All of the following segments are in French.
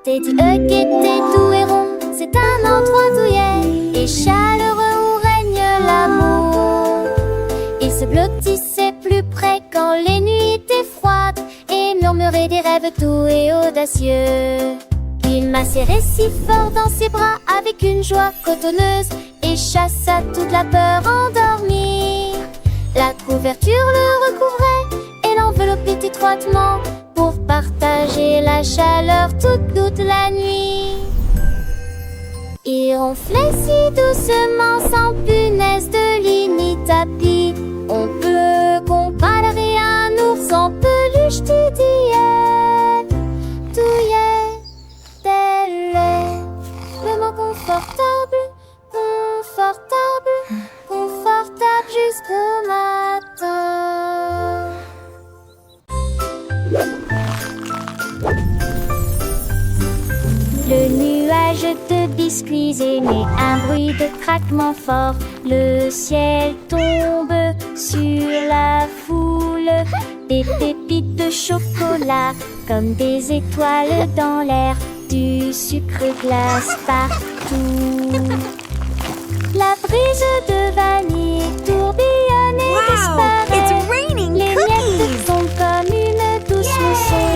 Teddy Hug était doux et rond, c'est un endroit douillet et chaleureux où règne l'amour. Il se blottissait plus près quand les nuits étaient froides et murmurait des rêves doux et audacieux. Il m'a serré si fort dans ses bras avec une joie cotonneuse et chassa toute la peur endormie. La couverture le recouvrait et l'enveloppait étroitement pour partager la chaleur toute la nuit. Il ronflait si doucement sans punaise de lit ni tapis. On peut comparer un ours en peluche douillet, tel est le mot confortable, confortable jusqu'au matin. Le nuage de biscuits émet un bruit de craquement fort. Le ciel tombe sur la foule. Des pépites de chocolat comme des étoiles dans l'air. Du sucre glace partout. La brise de vanille tourbillonne et disparaît. Les miettes sont comme une douce mousson.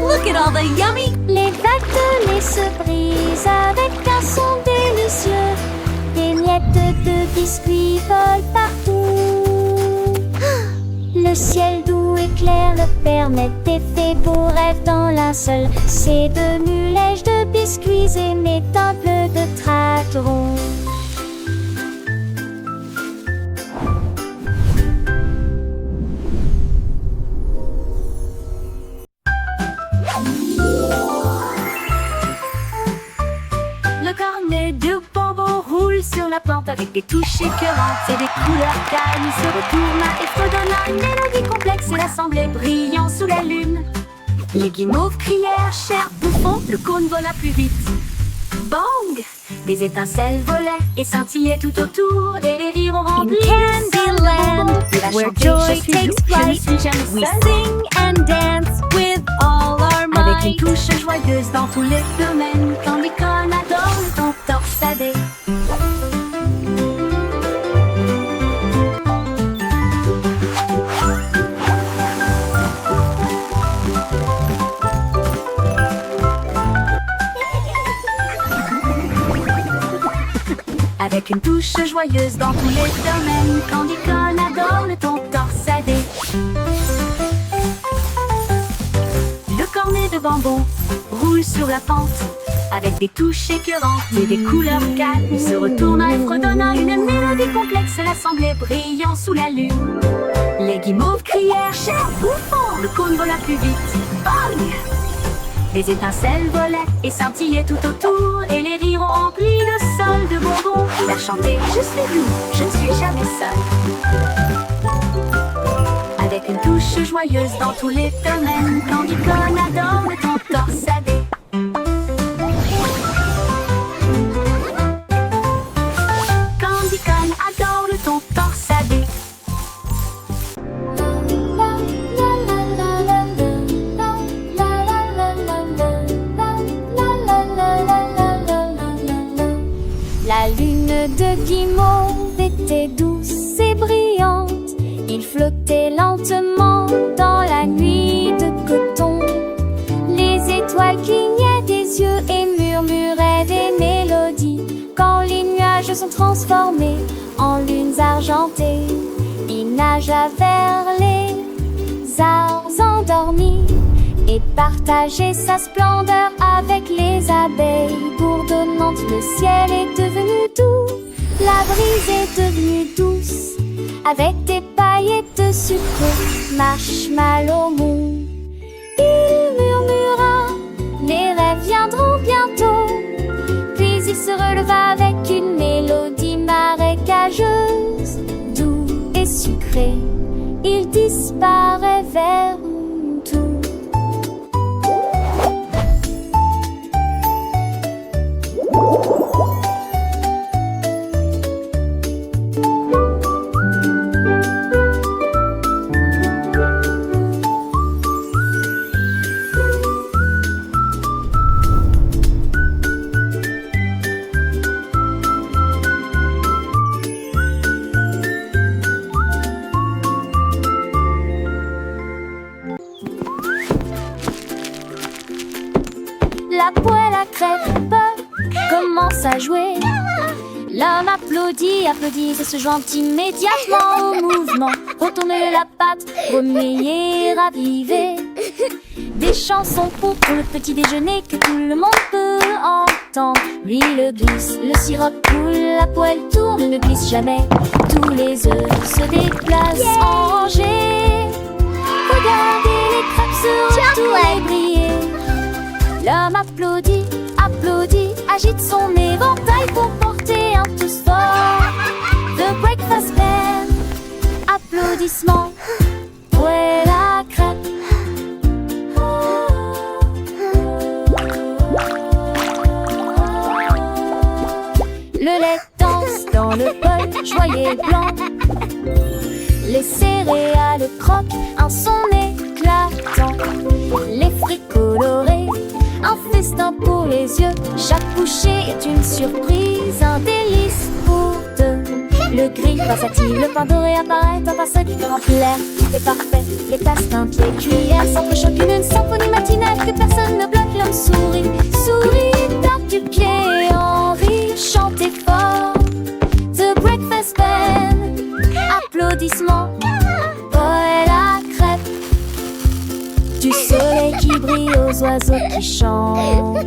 Look at all the yummy. Les vagues de lait se brisent avec un son délicieux. Des miettes de biscuits volent partout. Le ciel doux et clair le permet d'effets beaux rêves dans linceul. Ces deux mulèges de biscuits aimés un peu de tracteront. Sur la plante avec des touches écœurantes et des couleurs calmes, il se retourna et fredonna une mélodie complexe et l'assemblée brillant sous la lune. Les guimauves crièrent, cher bouffon, le cône vola plus vite. Bang! Des étincelles volaient et scintillaient tout autour et les rires ont rempli Candyland, where joy takes flight, we sing and dance with all our might. Avec une touche joyeuse dans tous les domaines, Candy Corn adore le ton torsadé. Avec une touche joyeuse dans tous les domaines, Candy Corn adore le ton torsadé. Le cornet de bambou roule sur la pente. Avec des touches écœurantes et des couleurs calmes, il se retourna et fredonna une mélodie complexe, l'assemblée brillant sous la lune. Les guimauves crièrent, cher bouffon, le cône vola plus vite. Bang! Les étincelles volaient et scintillaient tout autour et les rires ont rempli le sol de bonbons. Il a chanté, je suis doux, je ne suis jamais seul. Avec une touche joyeuse dans tous les domaines, Candy Corn adore le ton torsadé. Candy Corn adore le ton torsadé. La lune de guimauve était douce et brillante. Il flottait lentement dans la nuit de coton. Les étoiles clignaient des yeux et murmuraient des mélodies. Quand les nuages sont transformés en lunes argentées, il nagea vers les arbres endormis et partageait sa splendeur avec les abeilles bourdonnantes. Le ciel est devenu doux, la brise est devenue douce, avec des paillettes de sucre, marshmallow mou. Il murmura, les rêves viendront bientôt. Puis il se releva avec une mélodie marécageuse, doux et sucré. Il disparaît vers tout. la poêle à crêpes commence à jouer. L'homme applaudit, applaudit et se joint immédiatement au mouvement. Retourner la pâte, remuer, raviver. Des chansons pour le petit déjeuner que tout le monde peut entendre. L'huile glisse, le sirop coule, la poêle tourne, ne glisse jamais. Tous les œufs se déplacent en rangée. Regardez les crêpes se retourner briller. L'homme applaudit, applaudit, agite son éventail pour porter un toast fort. The breakfast band, applaudissements, poêle à crêpes. Le lait danse dans le bol, joyeux et blanc. Les céréales croquent, un son éclatant. Les fruits colorés, un festin pour les yeux. Chaque bouchée est une surprise, un délice pour deux. Le gris versatile, le pain doré apparaît, un pinceau qui remplit l'air. Tout est parfait, les tasses teintes, les cuillères s'entrechoquent, une symphonie matinale que personne ne bloque. L'homme sourit, sourit, tape du pied en rire, chantez fort. The breakfast band, applaudissements, poêle à crêpes. Du soleil qui brille aux oiseaux qui chantent.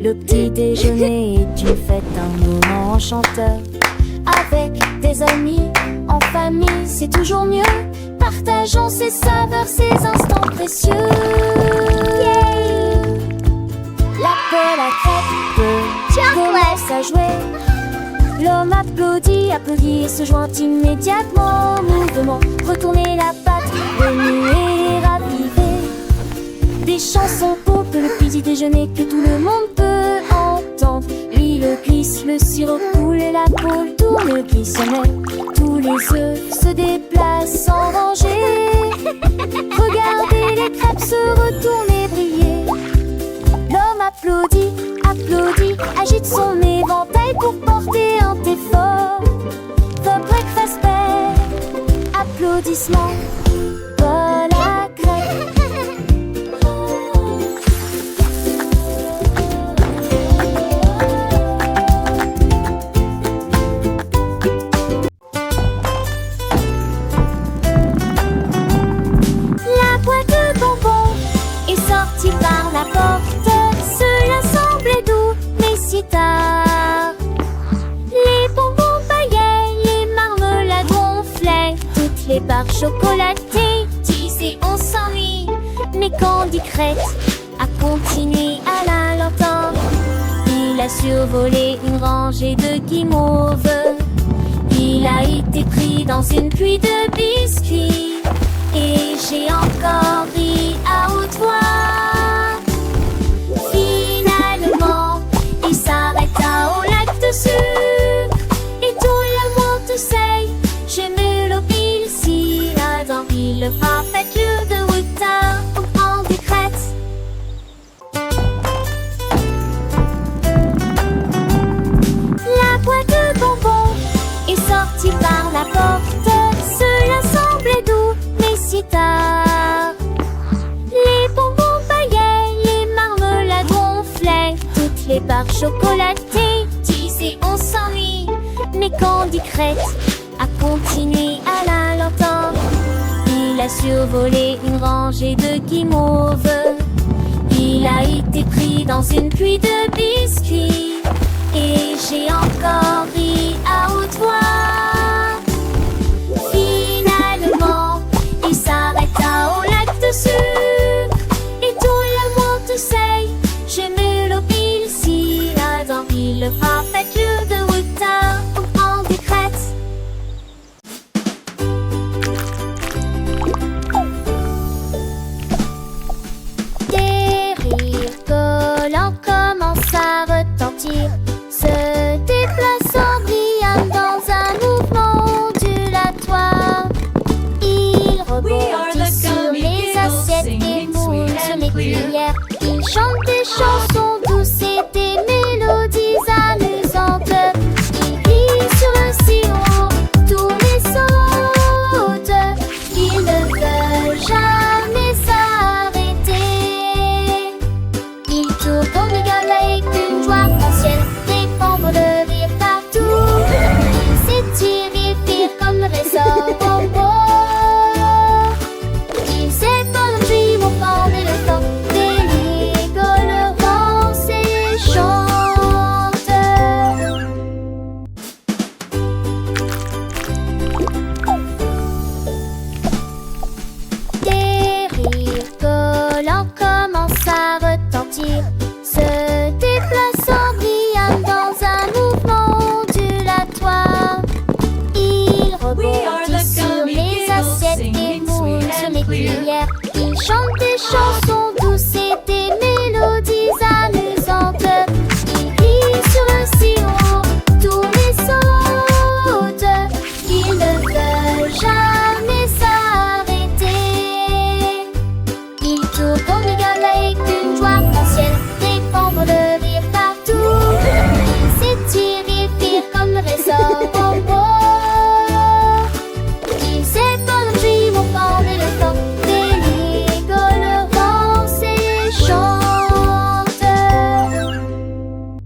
Le petit déjeuner est une fête, un moment enchanteur. Avec des amis, en famille, c'est toujours mieux. Partageons ces saveurs, ces instants précieux. Yeah. La poêle à crêpes commence à jouer. L'homme applaudit, applaudit et se joint immédiatement au mouvement. Retourner la pâte, remuer, raviver. Des chansons pour le petit déjeuner que tout le monde peut entendre. L'huile glisse, le sirop coule et la poêle tourne, glisse jamais. Tous les œufs se déplacent en rangée. Regardez les crêpes se retourner briller. L'homme applaudit, applaudit, agite son éventail pour porter un thé fort. The breakfast bell, applaudissements, poêle à crêpes. Par la porte, cela semblait doux, mais si tard. Les bonbons paillettes, les marmelades gonflaient, toutes les barres chocolatées disaient on s'ennuie. Mais Candy Crête a continué à la lanterne. Il a survolé une rangée de guimauves. Il a été pris dans une pluie de biscuits. Et j'ai encore ri à haute voix. Finalement, il s'arrêta au lac de sucre. Et tout le monde sait, j'aime le pile si dans le parfait lieu de Wuta pour prendre des crêtes. La boîte de bonbons est sortie par la porte. Cela semblait doux, mais si tard. Les bonbons paillettes, les marmelades gonflaient, toutes les barres chocolatées disaient on s'ennuie. Mais Candy Crête a continué à la lanterne. Il a survolé une rangée de guimauves. Il a été pris dans une pluie de biscuits. Et j'ai encore ri à haute voix. Finalement, il s'arrêta au lac de sucre. Et tout le monde sait, j'aime le pile si dans le parfait lieu de Wuta pour prendre des crêtes. Des rires collants commencent à retentir, se déplaçant brillant dans un mouvement ondulatoire. Ils rebondissent sur les assiettes, des boules, sur les cuillères. Ils chantent des chansons